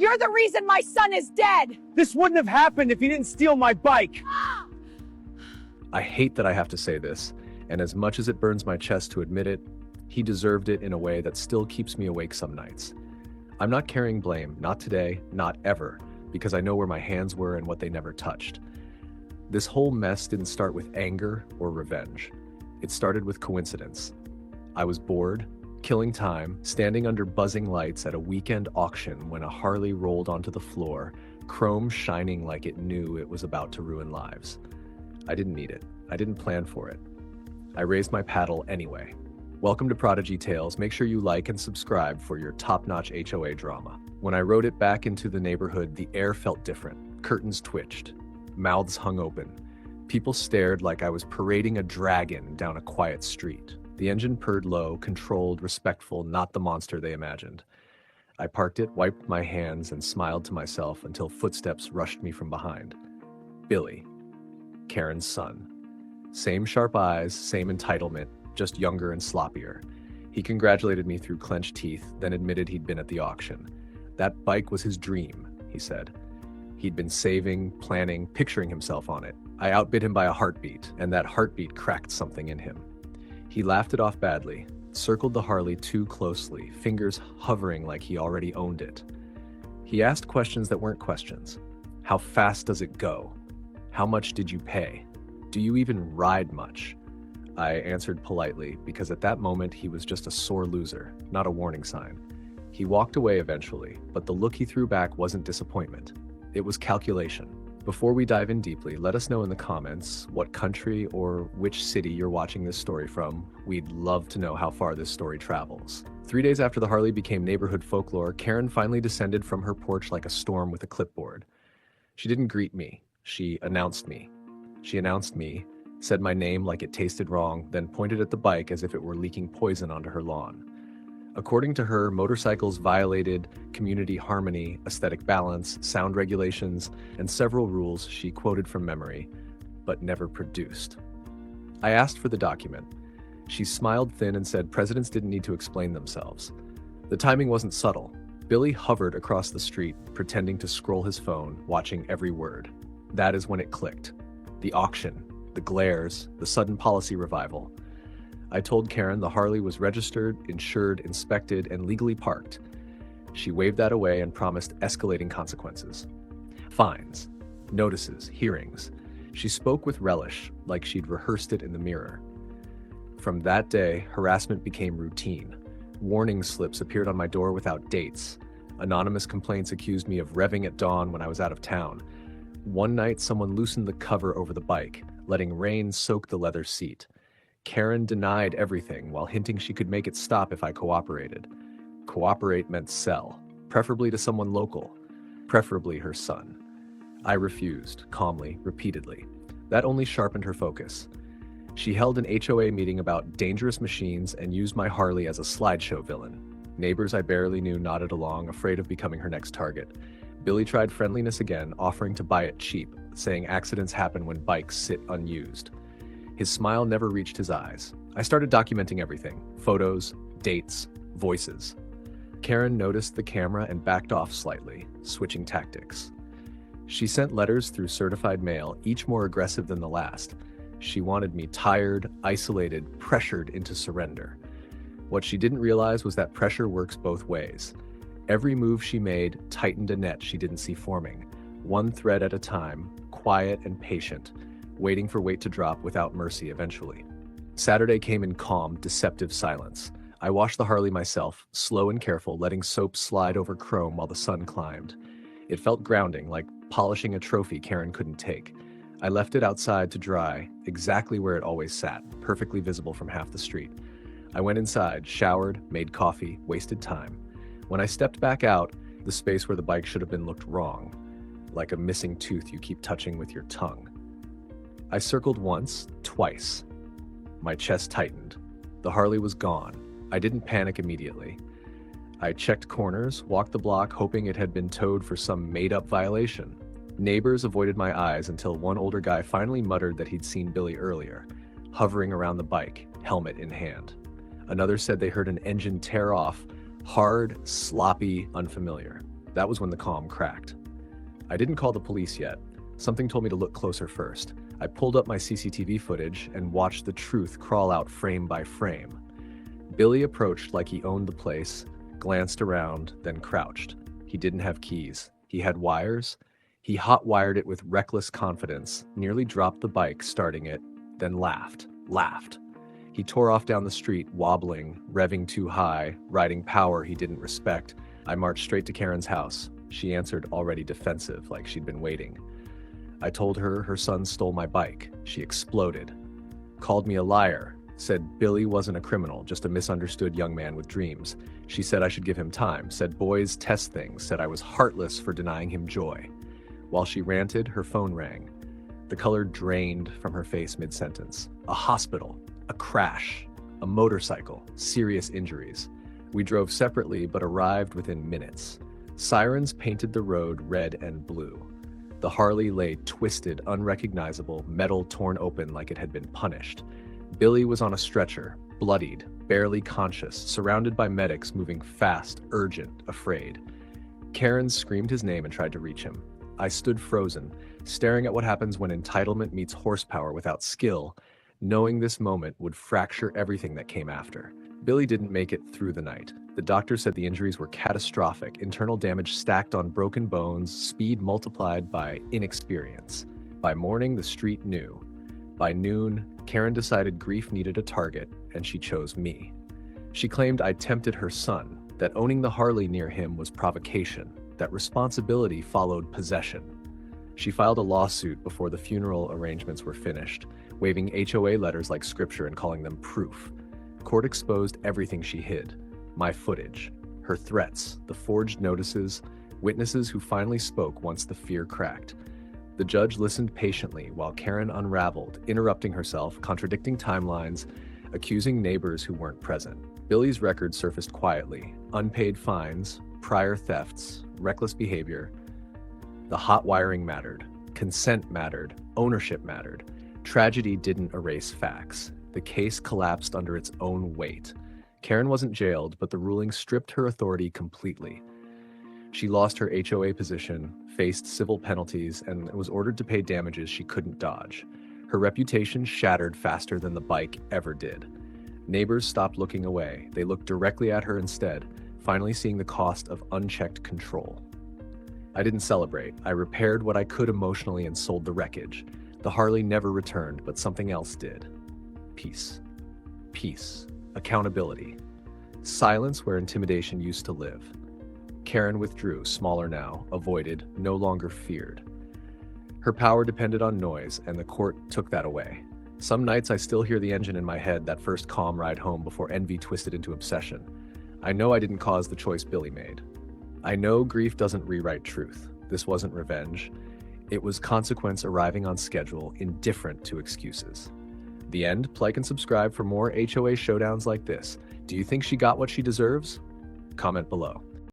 You're the reason my son is dead! This wouldn't have happened if you didn't steal my bike! I hate that I have to say this, and as much as it burns my chest to admit it, he deserved it in a way that still keeps me awake some nights. I'm not carrying blame, not today, not ever, because I know where my hands were and what they never touched. This whole mess didn't start with anger or revenge. It started with coincidence. I was bored, killing time, standing under buzzing lights at a weekend auction when a Harley rolled onto the floor, chrome shining like it knew it was about to ruin lives. I didn't need it. I didn't plan for it. I raised my paddle anyway. Welcome to Prodigy Tales. Make sure you like and subscribe for your top-notch HOA drama. When I rode it back into the neighborhood, the air felt different. Curtains twitched. Mouths hung open. People stared like I was parading a dragon down a quiet street. The engine purred low, controlled, respectful, not the monster they imagined. I parked it, wiped my hands, and smiled to myself until footsteps rushed me from behind. Billy, Karen's son. Same sharp eyes, same entitlement, just younger and sloppier. He congratulated me through clenched teeth, then admitted he'd been at the auction. That bike was his dream, he said. He'd been saving, planning, picturing himself on it. I outbid him by a heartbeat, and that heartbeat cracked something in him. He laughed it off badly, circled the Harley too closely, fingers hovering like he already owned it. He asked questions that weren't questions. How fast does it go? How much did you pay? Do you even ride much? I answered politely, because at that moment he was just a sore loser, not a warning sign. He walked away eventually, but the look he threw back wasn't disappointment. It was calculation. Before we dive in deeply, let us know in the comments what country or which city you're watching this story from. We'd love to know how far this story travels. 3 days after the Harley became neighborhood folklore, Karen finally descended from her porch like a storm with a clipboard. She didn't greet me. She announced me. She announced me, said my name like it tasted wrong, then pointed at the bike as if it were leaking poison onto her lawn. According to her, motorcycles violated community harmony, aesthetic balance, sound regulations, and several rules she quoted from memory, but never produced. I asked for the document. She smiled thin and said presidents didn't need to explain themselves. The timing wasn't subtle. Billy hovered across the street, pretending to scroll his phone, watching every word. That is when it clicked. The auction, the glares, the sudden policy revival. I told Karen the Harley was registered, insured, inspected, and legally parked. She waved that away and promised escalating consequences. Fines, notices, hearings. She spoke with relish, like she'd rehearsed it in the mirror. From that day, harassment became routine. Warning slips appeared on my door without dates. Anonymous complaints accused me of revving at dawn when I was out of town. One night, someone loosened the cover over the bike, letting rain soak the leather seat. Karen denied everything while hinting she could make it stop if I cooperated. Cooperate meant sell, preferably to someone local, preferably her son. I refused, calmly, repeatedly. That only sharpened her focus. She held an HOA meeting about dangerous machines and used my Harley as a slideshow villain. Neighbors I barely knew nodded along, afraid of becoming her next target. Billy tried friendliness again, offering to buy it cheap, saying accidents happen when bikes sit unused. His smile never reached his eyes. I started documenting everything: photos, dates, voices. Karen noticed the camera and backed off slightly, switching tactics. She sent letters through certified mail, each more aggressive than the last. She wanted me tired, isolated, pressured into surrender. What she didn't realize was that pressure works both ways. Every move she made tightened a net she didn't see forming, one thread at a time, quiet and patient, waiting for weight to drop without mercy eventually. Saturday came in calm, deceptive silence. I washed the Harley myself, slow and careful, letting soap slide over chrome while the sun climbed. It felt grounding, like polishing a trophy Karen couldn't take. I left it outside to dry, exactly where it always sat, perfectly visible from half the street. I went inside, showered, made coffee, wasted time. When I stepped back out, the space where the bike should have been looked wrong, like a missing tooth you keep touching with your tongue. I circled once, twice. My chest tightened. The Harley was gone. I didn't panic immediately. I checked corners, walked the block, hoping it had been towed for some made-up violation. Neighbors avoided my eyes until one older guy finally muttered that he'd seen Billy earlier, hovering around the bike, helmet in hand. Another said they heard an engine tear off, hard, sloppy, unfamiliar. That was when the calm cracked. I didn't call the police yet. Something told me to look closer first. I pulled up my CCTV footage and watched the truth crawl out frame by frame. Billy approached like he owned the place, glanced around, then crouched. He didn't have keys. He had wires. He hot-wired it with reckless confidence, nearly dropped the bike starting it, then laughed. He tore off down the street, wobbling, revving too high, riding power he didn't respect. I marched straight to Karen's house. She answered, already defensive, like she'd been waiting. I told her her son stole my bike. She exploded. Called me a liar. Said Billy wasn't a criminal, just a misunderstood young man with dreams. She said I should give him time. Said boys test things. Said I was heartless for denying him joy. While she ranted, her phone rang. The color drained from her face mid-sentence. A hospital. A crash. A motorcycle. Serious injuries. We drove separately but arrived within minutes. Sirens painted the road red and blue. The Harley lay twisted, unrecognizable, metal torn open like it had been punished. Billy was on a stretcher, bloodied, barely conscious, surrounded by medics moving fast, urgent, afraid. Karen screamed his name and tried to reach him. I stood frozen, staring at what happens when entitlement meets horsepower without skill, knowing this moment would fracture everything that came after. Billy didn't make it through the night. The doctor said the injuries were catastrophic, internal damage stacked on broken bones, speed multiplied by inexperience. By morning, the street knew. By noon, Karen decided grief needed a target, and she chose me. She claimed I tempted her son, that owning the Harley near him was provocation, that responsibility followed possession. She filed a lawsuit before the funeral arrangements were finished, waving HOA letters like scripture and calling them proof. Court exposed everything she hid. My footage, her threats, the forged notices, witnesses who finally spoke once the fear cracked. The judge listened patiently while Karen unraveled, interrupting herself, contradicting timelines, accusing neighbors who weren't present. Billy's record surfaced quietly: unpaid fines, prior thefts, reckless behavior. The hot wiring mattered, consent mattered, ownership mattered. Tragedy didn't erase facts. The case collapsed under its own weight. Karen wasn't jailed, but the ruling stripped her authority completely. She lost her HOA position, faced civil penalties, and was ordered to pay damages she couldn't dodge. Her reputation shattered faster than the bike ever did. Neighbors stopped looking away. They looked directly at her instead, finally seeing the cost of unchecked control. I didn't celebrate. I repaired what I could emotionally and sold the wreckage. The Harley never returned, but something else did. Peace. Peace. Accountability. Silence where intimidation used to live. Karen withdrew, smaller now, avoided, no longer feared. Her power depended on noise, and the court took that away. Some nights I still hear the engine in my head, that first calm ride home before envy twisted into obsession. I know I didn't cause the choice Billy made. I know grief doesn't rewrite truth. This wasn't revenge. It was consequence arriving on schedule, indifferent to excuses. The end. Like and subscribe for more HOA showdowns like this. Do you think she got what she deserves? Comment below.